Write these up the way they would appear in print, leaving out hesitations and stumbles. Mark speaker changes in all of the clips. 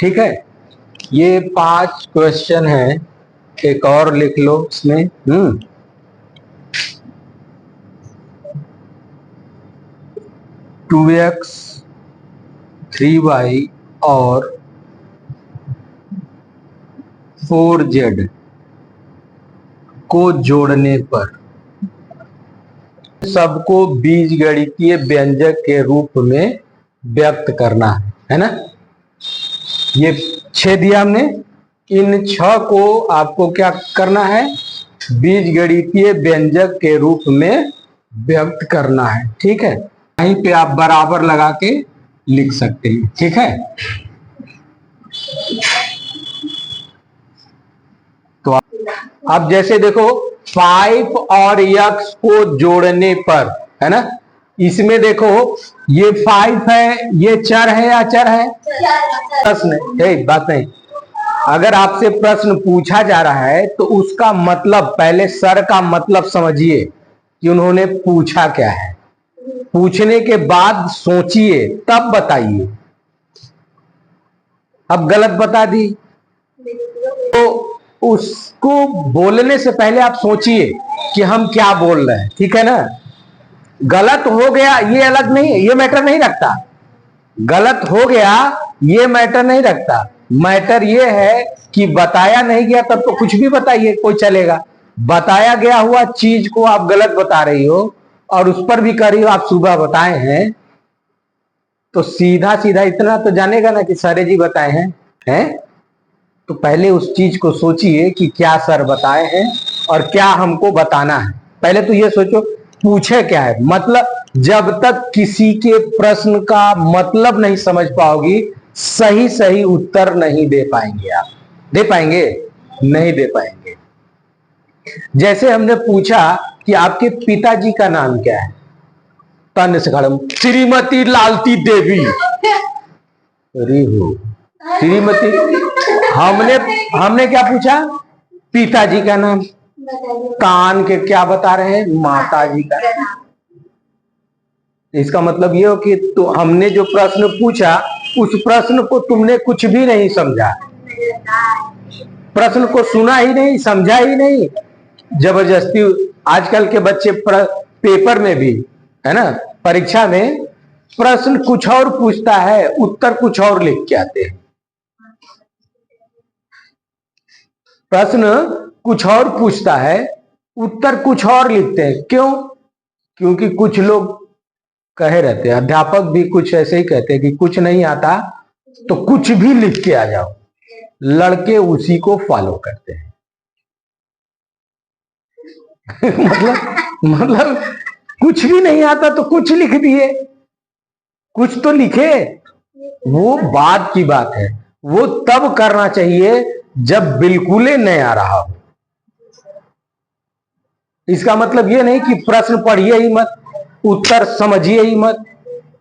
Speaker 1: ठीक है, ये 5 क्वेश्चन है, एक और लिख लो इसमें। 2x 3y और 4z को जोड़ने पर सबको बीजगणितीय व्यंजक के रूप में व्यक्त करना है ना। ये 6 दिया हमने, इन 6 को आपको क्या करना है, बीजगणितीय व्यंजक के रूप में व्यक्त करना है। ठीक है, कहीं पे आप बराबर लगा के लिख सकते हैं। ठीक है, तो अब जैसे देखो 5 और x को जोड़ने पर, है ना, इसमें देखो ये 5 है, ये चर है या अचर है? प्रश्न है, बात नहीं। अगर आपसे प्रश्न पूछा जा रहा है तो उसका मतलब, पहले सर का मतलब समझिए कि उन्होंने पूछा क्या है। पूछने के बाद सोचिए तब बताइए। अब गलत बता दी तो उसको बोलने से पहले आप सोचिए कि हम क्या बोल रहे हैं। ठीक है ना, गलत हो गया ये अलग नहीं है, ये मैटर नहीं रखता। गलत हो गया ये मैटर नहीं रखता। मैटर ये है कि बताया नहीं गया तब तो कुछ भी बताइए, कोई चलेगा। बताया गया हुआ चीज को आप गलत बता रही हो और उस पर भी कह रही हो आप सुबह बताए हैं, तो सीधा सीधा इतना तो जानेगा ना कि सर जी बताए हैं? तो पहले उस चीज को सोचिए कि क्या सर बताए हैं और क्या हमको बताना है। पहले तो ये सोचो पूछे क्या है। मतलब जब तक किसी के प्रश्न का मतलब नहीं समझ पाओगी, सही सही उत्तर नहीं दे पाएंगे। आप दे पाएंगे? नहीं दे पाएंगे। जैसे हमने पूछा कि आपके पिताजी का नाम क्या है, तन से खड़म श्रीमती लालती देवी। अरे हो श्रीमती, हमने क्या पूछा? पिताजी का नाम। कान के क्या बता रहे हैं? माता जी का। इसका मतलब ये हो कि तो हमने जो प्रश्न पूछा उस प्रश्न को तुमने कुछ भी नहीं समझा, प्रश्न को सुना ही नहीं, समझा ही नहीं। जबरदस्ती आजकल के बच्चे पेपर में भी, है ना, परीक्षा में प्रश्न कुछ और पूछता है, उत्तर कुछ और लिख के आते हैं। प्रश्न कुछ और पूछता है, उत्तर कुछ और लिखते हैं। क्यों? क्योंकि कुछ लोग कहे रहते हैं, अध्यापक भी कुछ ऐसे ही कहते हैं कि कुछ नहीं आता तो कुछ भी लिख के आ जाओ। लड़के उसी को फॉलो करते हैं। मतलब कुछ भी नहीं आता तो कुछ लिख दिए, कुछ तो लिखे। वो बाद की बात है, वो तब करना चाहिए जब बिल्कुल नहीं आ रहा हो। इसका मतलब ये नहीं कि प्रश्न पढ़िए ही मत, उत्तर समझिए ही मत।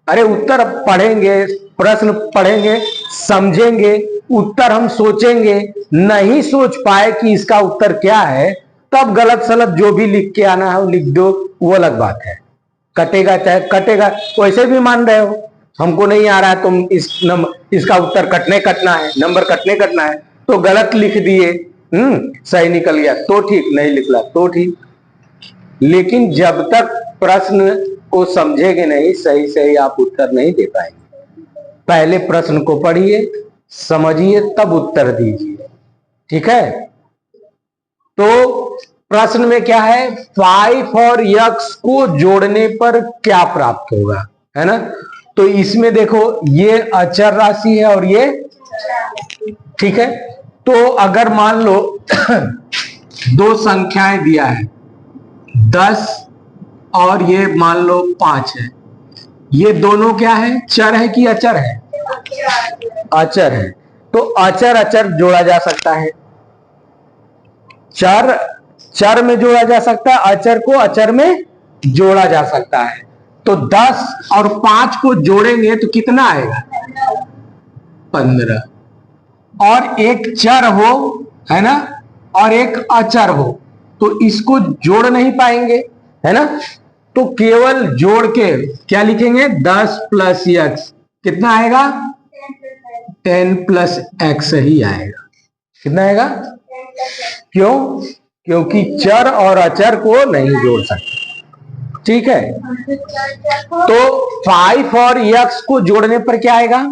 Speaker 1: अरे उत्तर पढ़ेंगे, प्रश्न पढ़ेंगे, समझेंगे, उत्तर हम सोचेंगे। नहीं सोच पाए कि इसका उत्तर क्या है, तब गलत सलत जो भी लिख के आना है लिख दो, वो अलग बात है। कटेगा चाहे कटेगा, वैसे भी मान रहे हो हमको नहीं आ रहा है, तुम इसका उत्तर कटना है, नंबर कटना है, तो गलत लिख दिए। सही निकल गया तो ठीक, नहीं निकला तो ठीक। लेकिन जब तक प्रश्न को समझेंगे नहीं, सही सही आप उत्तर नहीं दे पाएंगे। पहले प्रश्न को पढ़िए, समझिए, तब उत्तर दीजिए। ठीक है, तो प्रश्न में क्या है, 5 और x को जोड़ने पर क्या प्राप्त होगा, है ना। तो इसमें देखो ये अचर राशि है और ये, ठीक है। तो अगर मान लो दो संख्याएं दिया है, 10 और ये मान लो 5 है, ये दोनों क्या है, चर है कि अचर है? अचर है। तो अचर अचर जोड़ा जा सकता है, चर चर में जोड़ा जा सकता है, अचर को अचर में जोड़ा जा सकता है। तो 10 और 5 को जोड़ेंगे तो कितना आएगा? 15। और एक चर हो, है ना, और एक अचर हो, तो इसको जोड़ नहीं पाएंगे, है ना। तो केवल जोड़ के क्या लिखेंगे, 10 + x कितना आएगा? n प्लस एक्स ही आएगा। कितना आएगा? क्यों? क्योंकि चर और अचर को नहीं जोड़ सकते। ठीक है, तो 5 और x को जोड़ने पर क्या आएगा?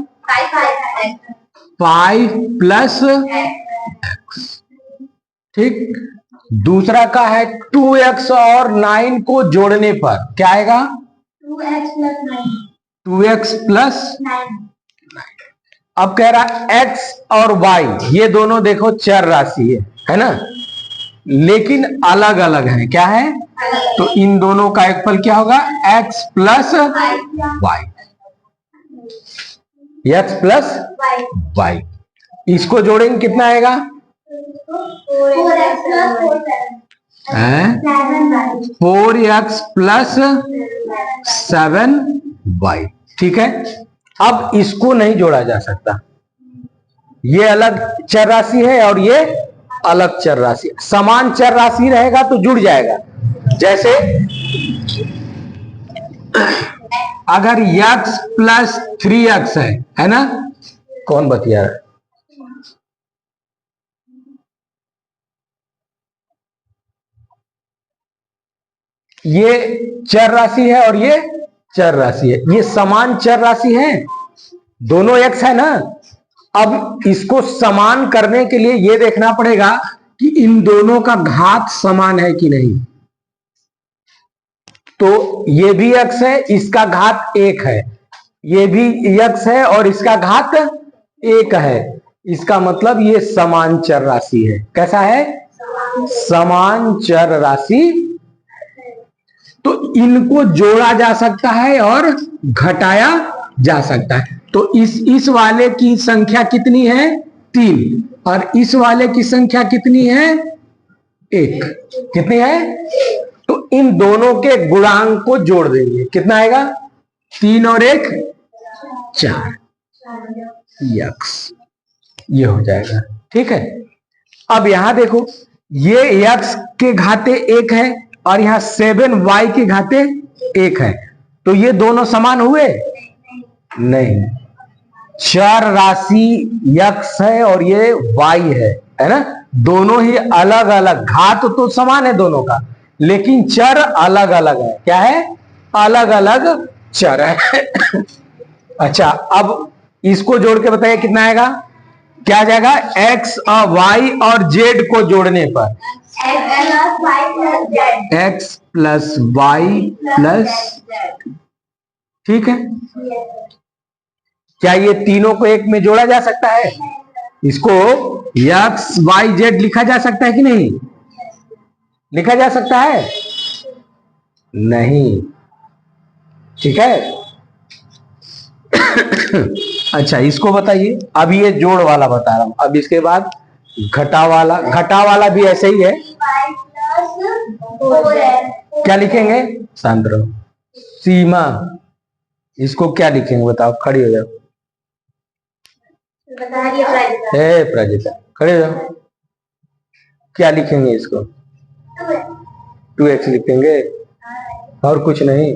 Speaker 1: 5 प्लस एक्स। ठीक, दूसरा का है 2x और 9 को जोड़ने पर क्या आएगा? 2x plus 9। अब कह रहा है x और y ये दोनों देखो चर राशि है ना, लेकिन अलग अलग है। क्या है? तो इन दोनों का एक फल क्या होगा? x plus y. x plus y, इसको जोड़ेंगे कितना आएगा? 4x plus 7y। ठीक है, अब इसको नहीं जोड़ा जा सकता, ये अलग चर राशि है और ये अलग चर राशि। समान चर राशि रहेगा तो जुड़ जाएगा। जैसे अगर x प्लस 3x है ना, कौन बतिया रहा है? ये चर राशि है और ये चर राशि है, ये समान चर राशि है, दोनों x है ना। अब इसको समान करने के लिए ये देखना पड़ेगा कि इन दोनों का घात समान है कि नहीं। तो ये भी x है, इसका घात 1 है, ये भी x है और इसका घात 1 है। इसका मतलब ये समान चर राशि है। कैसा है? समान चर राशि। तो इनको जोड़ा जा सकता है और घटाया जा सकता है। तो इस वाले की संख्या कितनी है? 3, और इस वाले की संख्या कितनी है? 1। कितनी है? तो इन दोनों के गुणांक को जोड़ देंगे, कितना आएगा? 3 और 1 4 x, ये हो जाएगा। ठीक है, अब यहां देखो, ये x के घाते 1 है और यहां 7y के घाते 1 है, तो ये दोनों समान हुए? नहीं, चर राशि x है और ये y है ना, दोनों ही अलग अलग, घात तो समान है दोनों का, लेकिन चर अलग अलग है। क्या है? अलग अलग चर है। अच्छा, अब इसको जोड़ के बताइए कितना आएगा? क्या आ जाएगा? x और y और z को जोड़ने पर x प्लस वाई प्लस, ठीक है। क्या ये तीनों को एक में जोड़ा जा सकता है? इसको x y z लिखा जा सकता है कि नहीं? लिखा जा सकता है? नहीं। ठीक है। अच्छा, इसको बताइए। अब ये जोड़ वाला बता रहा हूं, अब इसके बाद घटा वाला। घटा वाला भी ऐसे ही है। क्या लिखेंगे? शांत रहो। सीमा, इसको क्या लिखेंगे बताओ? खड़ी हो जाओ। प्रजिता खड़े हो जाओ। क्या लिखेंगे इसको? 2x लिखेंगे और कुछ नहीं।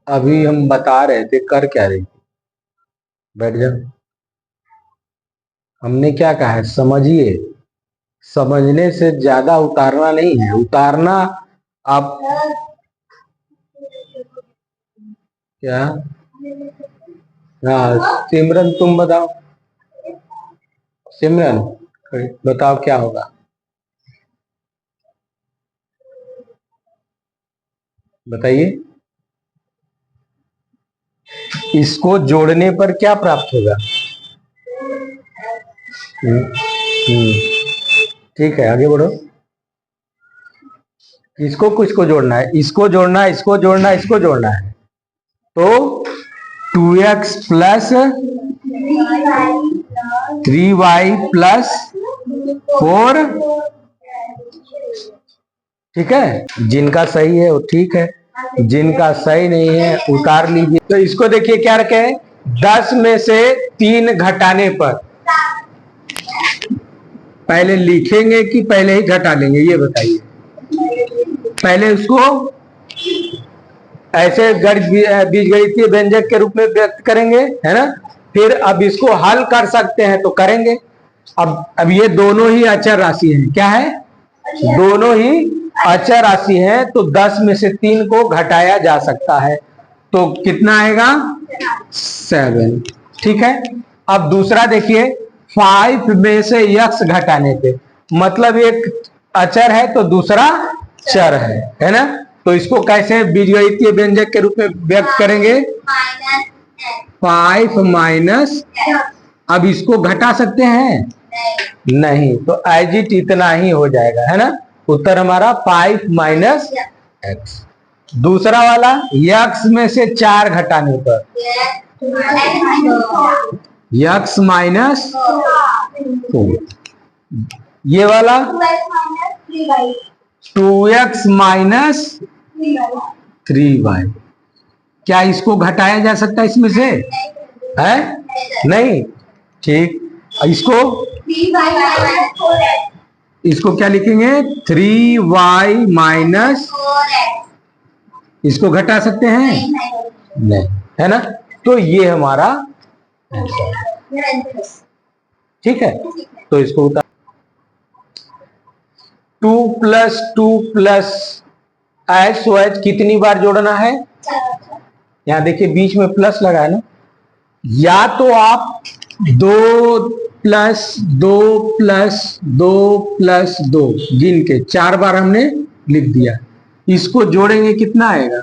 Speaker 1: अभी हम बता रहे थे, कर क्या रही? बैठ जाओ। हमने क्या कहा है? समझिए। समझने से ज्यादा उतारना नहीं है। उतारना आप क्या? हाँ, सिमरन तुम बताओ। सिमरन बताओ क्या होगा? बताइए। इसको जोड़ने पर क्या प्राप्त होगा? ठीक है, आगे बढ़ो। इसको कुछ को जोड़ना है, इसको जोड़ना है, इसको जोड़ना है, इसको जोड़ना है। तो 2x प्लस 3y प्लस 4। ठीक है, जिनका सही है वो ठीक है, जिनका सही नहीं है उतार लीजिए। तो इसको देखिए क्या रखे हैं? 10 में से 3 घटाने पर पहले लिखेंगे कि पहले ही घटा लेंगे? ये बताइए। पहले उसको ऐसे बीजगणितीय व्यंजक के रूप में व्यक्त करेंगे, है ना। फिर अब इसको हल कर सकते हैं तो करेंगे। अब ये दोनों ही अचर राशि हैं, क्या है, दोनों ही अचर राशि है, तो 10 में से 3 को घटाया जा सकता है, तो कितना आएगा 7। ठीक है। अब दूसरा देखिए, 5 में से x घटाने पे, मतलब एक अचर है तो दूसरा चर है ना। तो इसको कैसे बीजगणितीय व्यंजक के रूप में व्यक्त करेंगे, 5 माइनस, अब इसको घटा सकते हैं नहीं, तो एज इट इतना ही हो जाएगा, है ना। उत्तर हमारा 5 माइनस एक्स। दूसरा वाला, x में से 4 घटाने पर, x माइनस 4। ये वाला 2x माइनस 3y, क्या इसको घटाया जा सकता है इसमें से, है नहीं। ठीक, इसको क्या लिखेंगे, 3y माइनस, इसको घटा सकते हैं नहीं, है ना। तो ये हमारा आंसर, ठीक है। तो इसको 2 plus 2 plus H O H कितनी बार जोड़ना है, यहां देखिए बीच में प्लस लगा है ना, या तो आप 2 प्लस 2 प्लस 2 प्लस 2 गिन के 4 बार हमने लिख दिया, इसको जोड़ेंगे कितना आएगा,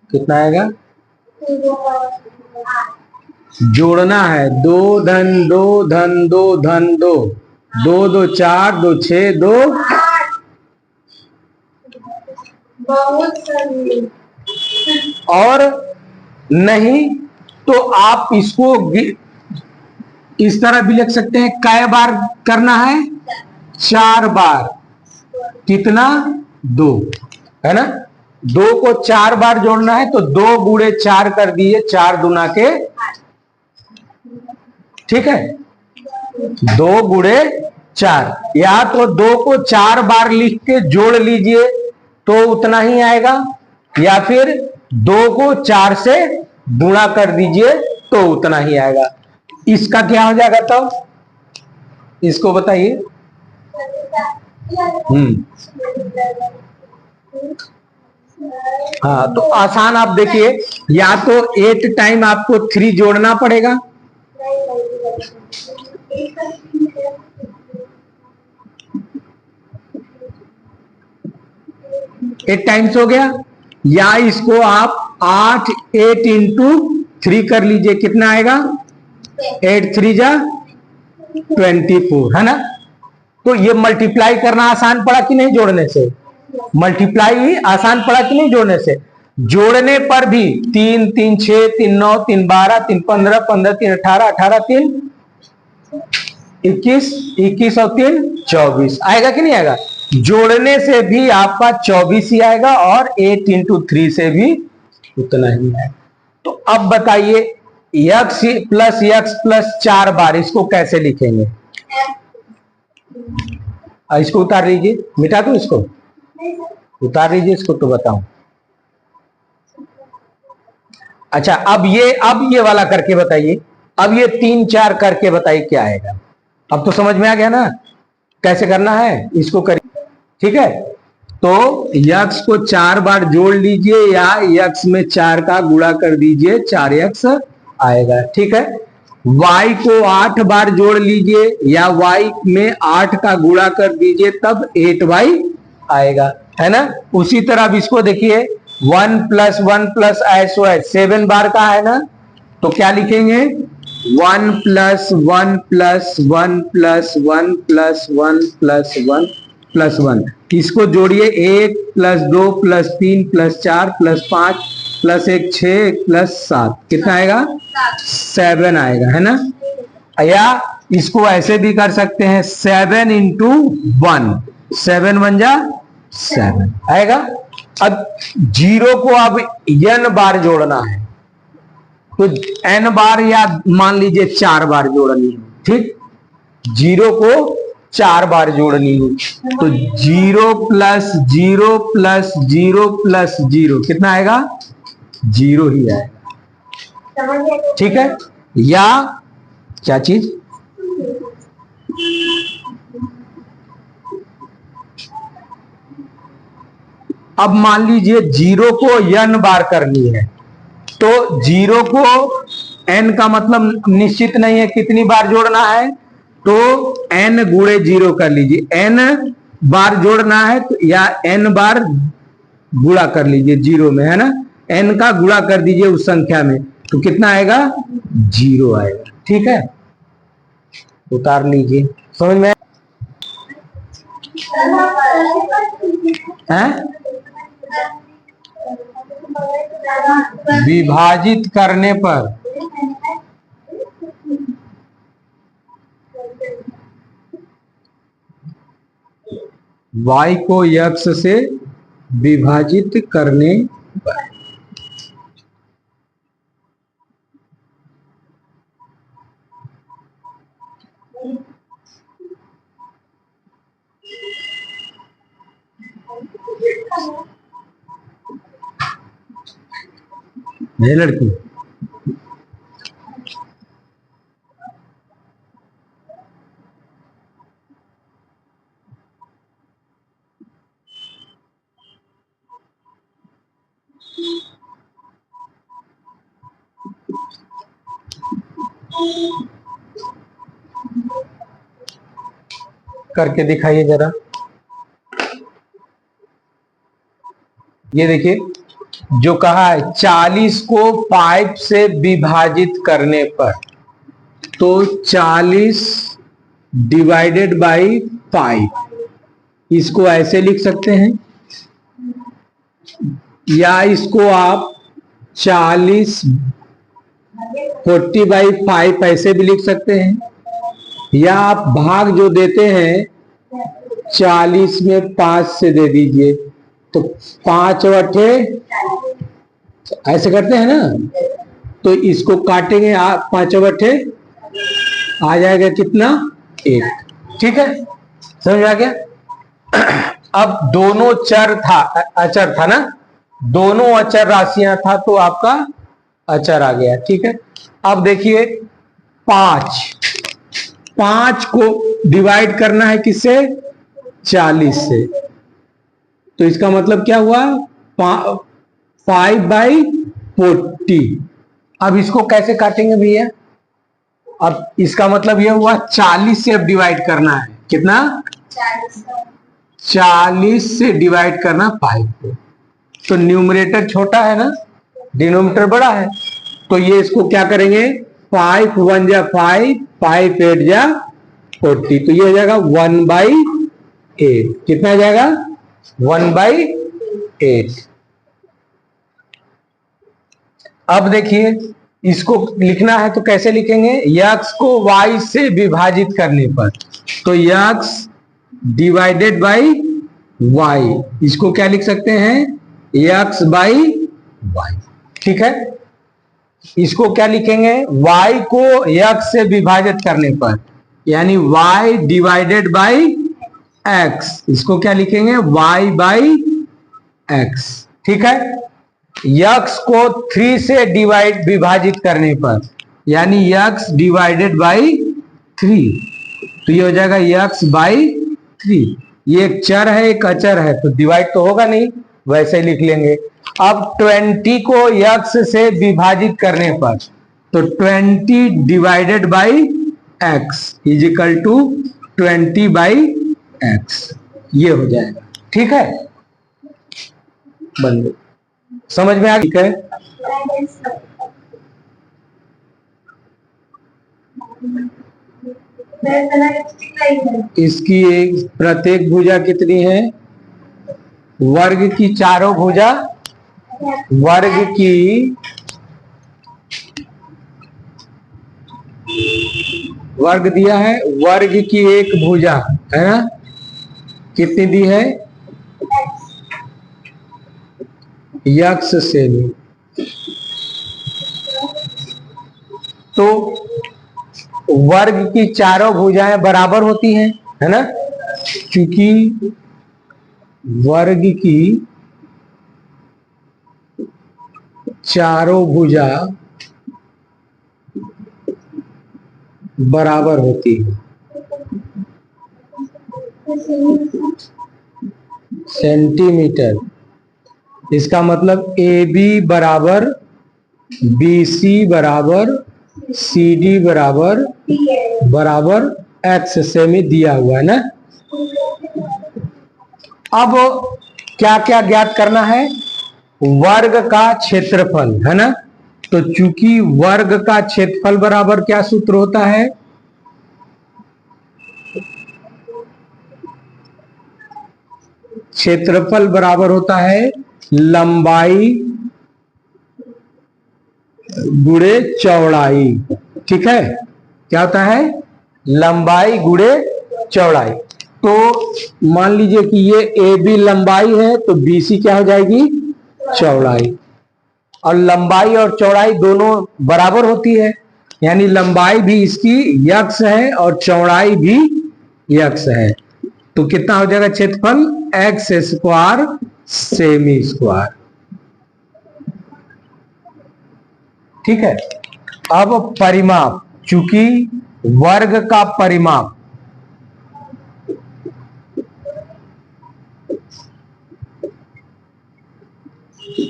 Speaker 1: कितना आएगा, जोड़ना है 2 धन 2 धन 2 धन 2, 2 2 4 2 6 2, और नहीं तो आप इसको इस तरह भी लिख सकते हैं, कै बार करना है, 4 बार, कितना 2, है ना। 2 को 4 बार जोड़ना है तो 2 गुणे 4 कर दिए, 4 दुना के, ठीक है, 2 गुणे 4, या तो 2 को 4 बार लिख के जोड़ लीजिए तो उतना ही आएगा, या फिर 2 को 4 से गुणा कर दीजिए तो उतना ही आएगा। इसका क्या हो जाएगा तब, इसको बताइए। हाँ, तो आसान आप देखिए, या तो 8 टाइम आपको 3 जोड़ना पड़ेगा, एट टाइम्स हो गया, या इसको आप 8 इंटू 3 कर लीजिए, कितना आएगा, 8 3 जा 24, है ना। तो ये मल्टीप्लाई करना आसान पड़ा कि नहीं, जोड़ने से मल्टीप्लाई आसान पड़ा कि नहीं, जोड़ने से। जोड़ने पर भी 3 3 6 3 9 3 12 3 15 15 3 18 18 3 21 21 और 3 24 आएगा कि नहीं आएगा। जोड़ने से भी आपका 24 ही आएगा और 8 इंटू 3 से भी उतना ही है। तो अब बताइए x प्लस 4 बार, इसको कैसे लिखेंगे, इसको उतार लीजिए, मिटा दो इसको, उतार लीजिए इसको तो बताऊं। अच्छा, अब ये वाला करके बताइए, अब ये 3 4 करके बताइए क्या आएगा। अब तो समझ में आ गया ना कैसे करना है, इसको करिए, ठीक है। तो x को 4 बार जोड़ लीजिए या x में 4 का गुणा कर दीजिए, 4x आएगा, ठीक है। y को 8 बार जोड़ लीजिए या y में 8 का गुणा कर दीजिए, तब 8y आएगा, है ना। उसी तरह अब इसको देखिए, 1 प्लस 1 प्लस ऐसो है 7 बार का है ना, तो क्या लिखेंगे, 1 plus 1 plus 1 plus 1 plus 1 plus 1 plus 1, इसको जोड़िए, 1 plus 2 plus 3 plus 4 plus 5 plus 1 6 plus 7, कितना आएगा, 7 आएगा, है ना। या इसको ऐसे भी कर सकते हैं, 7 इंटू 1, 7 1 जा 7 आएगा। अब 0 को अब n बार जोड़ना है तो n बार या मान लीजिए 4 बार जोड़नी है, ठीक। 0 को 4 बार जोड़नी है। तो 0 प्लस 0 प्लस 0 प्लस 0 कितना आएगा? 0 ही आएगा। ठीक है, या क्या चीज? अब मान लीजिए 0 को n बार करनी है, तो 0 को n का मतलब निश्चित नहीं है कितनी बार जोड़ना है, तो n गुणे 0 कर लीजिए। n बार जोड़ना है तो या n बार गुणा कर लीजिए 0 में, है ना, n का गुणा कर दीजिए उस संख्या में, तो कितना आएगा? 0 आएगा। ठीक है, उतार लीजिए। समझ में है? विभाजित करने पर y को x से विभाजित करने पर है लड़की। करके दिखाइए जरा। ये देखिए जो कहा है 40 को 5 से विभाजित करने पर, तो 40 डिवाइडेड बाई 5, इसको ऐसे लिख सकते हैं, या इसको आप 40 40/5 ऐसे भी लिख सकते हैं, या आप भाग जो देते हैं 40 में 5 से दे दीजिए, तो 5/8 ऐसे करते हैं ना, तो इसको काटेंगे 5/8 आ जाएगा कितना? 1। ठीक है, समझ आ गया? अब दोनों चर था, अचर था ना, दोनों अचर राशियां था, तो आपका अचर आ गया। ठीक है, अब देखिए 5 को डिवाइड करना है किससे? 40 से, तो इसका मतलब क्या हुआ? 5/40। अब इसको कैसे काटेंगे भैया? अब इसका मतलब यह हुआ 40 से अब डिवाइड करना है, कितना? 40 से डिवाइड करना 5 को, तो न्यूमरेटर छोटा है ना, डिनोमिनेटर बड़ा है, तो ये इसको क्या करेंगे? 5 1 जा 5, 5 8 जा 40, तो ये हो जाएगा 1/8। कितना जाएगा? 1/8। अब देखिए इसको लिखना है तो कैसे लिखेंगे? x को y से विभाजित करने पर, तो x डिवाइडेड बाई y, इसको क्या लिख सकते हैं? x/y। ठीक है, इसको क्या लिखेंगे? y को x से विभाजित करने पर, यानी y डिवाइडेड बाई x, इसको क्या लिखेंगे? y/x। ठीक है, x को 3 से विभाजित करने पर, यानी x डिवाइडेड बाई 3, तो ये हो जाएगा x/3। ये एक चर है एक अचर है, तो डिवाइड तो होगा नहीं, वैसे ही लिख लेंगे। अब 20 को x से विभाजित करने पर, तो 20 divided by x is equal to 20/x, ये हो जाएगा। ठीक है, बन गई। समझ में आ गई? ठीक है, इसकी एक प्रत्येक भुजा कितनी है? वर्ग की चारों भुजा, वर्ग की वर्ग दिया है, वर्ग की एक भुजा है ना, कितनी दी है? x से भी, तो वर्ग की चारों भुजाएं बराबर होती हैं, है ना। क्योंकि वर्ग की चारों भुजा बराबर होती है, सेंटीमीटर। इसका मतलब ए बी बराबर बी सी बराबर सी डी बराबर बराबर एक्स सेमी दिया हुआ है ना। अब क्या क्या ज्ञात करना है, वर्ग का क्षेत्रफल, है ना। तो चूंकि वर्ग का क्षेत्रफल बराबर क्या सूत्र होता है, क्षेत्रफल बराबर होता है लंबाई गुणे चौड़ाई। ठीक है, क्या होता है, लंबाई गुणे चौड़ाई। तो मान लीजिए कि ये ए बी लंबाई है तो बी सी क्या हो जाएगी, चौड़ाई। और लंबाई और चौड़ाई दोनों बराबर होती है, यानी लंबाई भी इसकी यक्स है और चौड़ाई भी यक्स है। तो कितना हो जाएगा क्षेत्रफल, एक्स स्क्वायर सेमी स्क्वायर। ठीक है। अब परिमाप, चूंकि वर्ग का परिमाप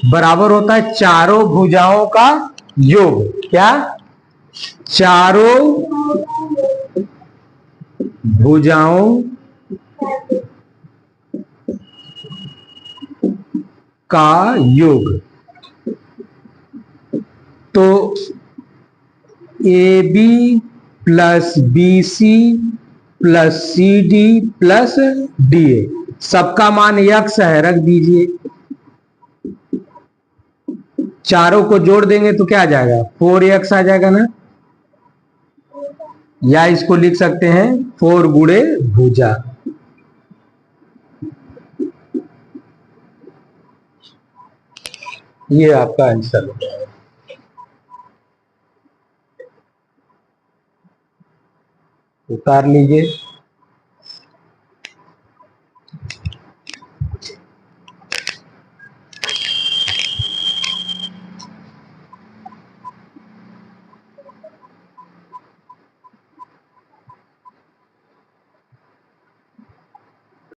Speaker 1: बराबर होता है चारों भुजाओं का योग। क्या, चारों भुजाओं का योग। तो A B plus B C plus C D plus D A, सबका मान यक्स है, रख दीजिए। चारों को जोड़ देंगे तो क्या आ जाएगा, 4x आ जाएगा ना। या इसको लिख सकते हैं 4 गुणे भुजा। ये आपका आंसर हो जाएगा। उतार लीजिए।